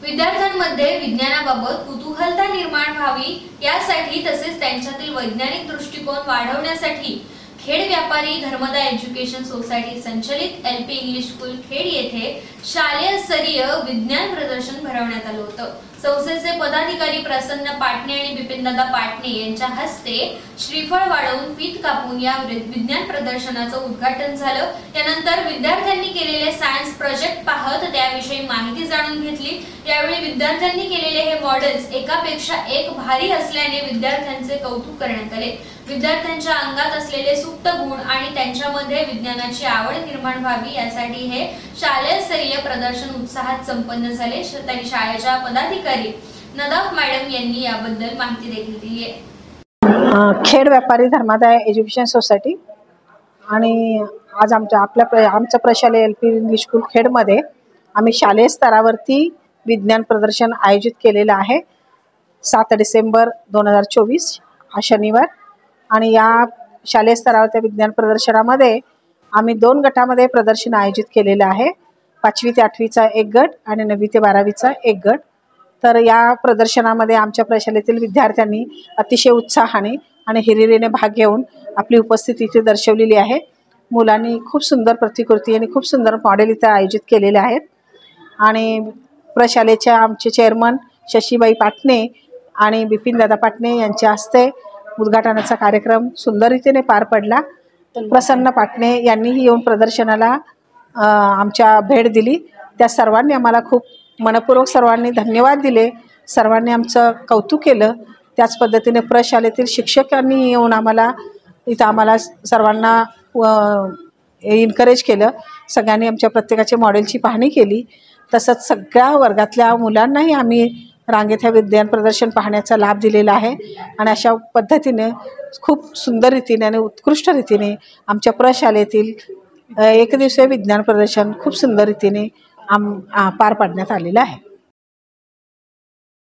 विद्यार्थ्यांमध्ये विज्ञानाबाबत कुतूहलता निर्माण व्हावी यासाठी तसेच त्यांच्यातील वैज्ञानिक दृष्टिकोन वाढवण्यासाठी खेड व्यापारी धर्मदा एज्युकेशन सोसायटी संचलित एलपी इंग्लिश स्कूल खेड येथे शालेय स्तरीय विज्ञान प्रदर्शन भरवण्यात आलं होतं। संस्थेचे पदाधिकारी प्रसन्न पाटणे आणि बिपिनदादा पाटणे यांच्या हस्ते श्रीफळ वाढवून फीत कापून या विज्ञान प्रदर्शनाचं उद्घाटन झालं। त्यानंतर विद्यार्थ्यांनी केलेले सायन्स प्रोजेक्ट पाहत त्याविषयी माहिती जाणून घेतली। यावेळी विद्यार्थ्यांनी केलेले हे मॉडेल्स एकापेक्षा एक भारी असल्याने विद्यार्थ्यांचे कौतुक करण्यात आले। विद्यार्थ्यांच्या अंगात असलेले सुप्त गुण आणि त्यांच्यामध्ये विज्ञानाची आवड निर्माण व्हावी यासाठी हे शालेय स्तरीय प्रदर्शन उत्साहात संपन्न झाले। शाळेच्या पदाधिकारी नदाफ मॅडम यांनी याबद्दल माहिती देखील दिली आहे। खेड व्यापारी धर्मदा एज्युकेशन सोसायटी आणि आज आमचं प्रशालेय एलपी इंग्लिश स्कूल खेडमध्ये आम्ही शालेय स्तरावरती विज्ञान प्रदर्शन आयोजित केलेलं आहे। 7 डिसेंबर 2024 हा शनिवार। आणि या शालेय स्तरावरच्या विज्ञान प्रदर्शनामध्ये आम्ही 2 गटामध्ये प्रदर्शन आयोजित केलेलं आहे। 5वी ते 8वीचा एक गट आणि 9वी ते 12वीचा एक गट। तर या प्रदर्शनामध्ये आमच्या प्रशालेतील विद्यार्थ्यांनी अतिशय उत्साहाने आणि हिरिरीने भाग घेऊन आपली उपस्थिती इथे दर्शवलेली आहे। मुलांनी खूप सुंदर प्रतिकृती आणि खूप सुंदर मॉडेल इथे आयोजित केलेले आहेत। आणि प्रशालेच्या आमचे चेअरमन शशीबाई पाटणे आणि बिपिनदादा पाटणे यांच्या हस्ते उद्घाटनाचा कार्यक्रम सुंदर रीतीने पार पडला। प्रसन्न पाटणे यांनीही येऊन प्रदर्शनाला आमच्या भेट दिली। त्या सर्वांनी आम्हाला खूप मनपूर्वक सर्वांनी धन्यवाद दिले, सर्वांनी आमचं कौतुक केलं। त्याच पद्धतीने प्रशालेतील शिक्षकांनी येऊन आम्हाला सर्वांना एनकरेज केलं। सगळ्यांनी आमच्या प्रत्येकाच्या मॉडेलची पाहणी केली। तसंच सगळ्या वर्गातल्या मुलांनाही आम्ही रांगेत हे विज्ञान प्रदर्शन पाहण्याचा लाभ दिलेला आहे। आणि अशा पद्धतीने खूप सुंदर रीतीने आणि उत्कृष्ट रीतीने आमच्या प्रशालेतील एकदिवसीय विज्ञान प्रदर्शन खूप सुंदर रीतीने पार पाडण्यात आलेलं आहे।